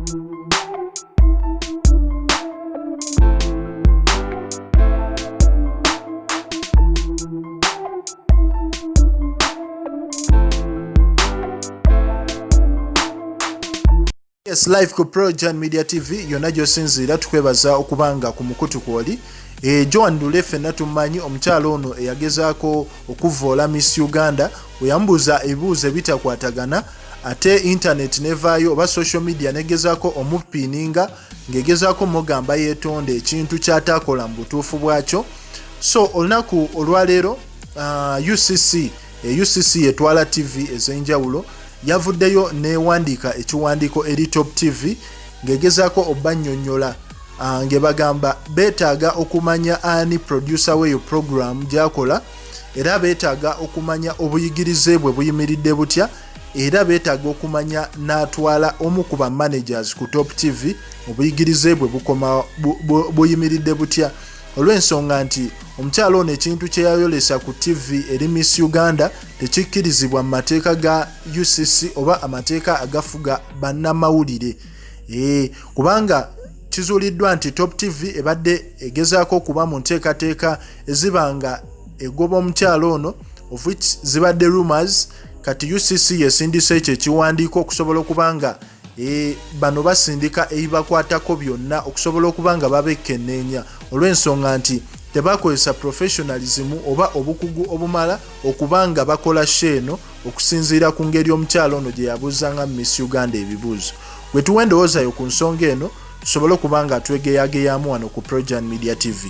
Yes, live ku Projan Media TV yonna gy'osinziira tukwebaza okubanga ku mukutu kwoli. Joan Ndule ffenna tumanyi omukyalo ono eyagezaako okuvoola Miss Uganda we yambuuza ebibuuzo ebitakwatagana ate internet nevaayo oba social media negezaako omuppiininga ng'egezaako mugamba yeetonde ekintu ky'ataakola mu butuufu bwakyo. So olunaku olwaleero UCC etwala TV ez'enjawulo yavuddeyo newandiika ekiwandiiko eri Top TV ng'egezaako obbannyonnyola ng'ebagamba beetaaga okumanya ani producer w'eyo program gy'akola era beetaaga okumanya obuyigirize bwe buyimiridde butya era beetaaga okumanya n'atwala omu ku ba managers ku Top TV obuyigirize bwe buyimiridde butya olw'ensonga nti omukyalo ono ekintu kye yayolesa ku TV eri Miss Uganda tekikkirizibwa mu mateeka ga UCC oba amateeka agafuga bannamawulire kubanga kizuuliddwa nti Top TV ebadde egezaako okuba mu nteekateeka ezibanga egoba omukyalo ono of which zibadde rumors kati UCC yesindisa ekyo ekiwandiiko okusobola okubanga bano basindika ebibakwatako byonna okusobola okubanga babekenneenya olw'ensonga nti tebakozesa professionalism oba obukugu obumala okubanga bakola sheeno okusinziira ku ngeri omukyalo ono gye yabuuzanga Miss Uganda ebibuuzo. Bwe tuwa endowoozayo ku nsonga eno tusobole okubanga twegeyageyamu wano ku Projan Media TV.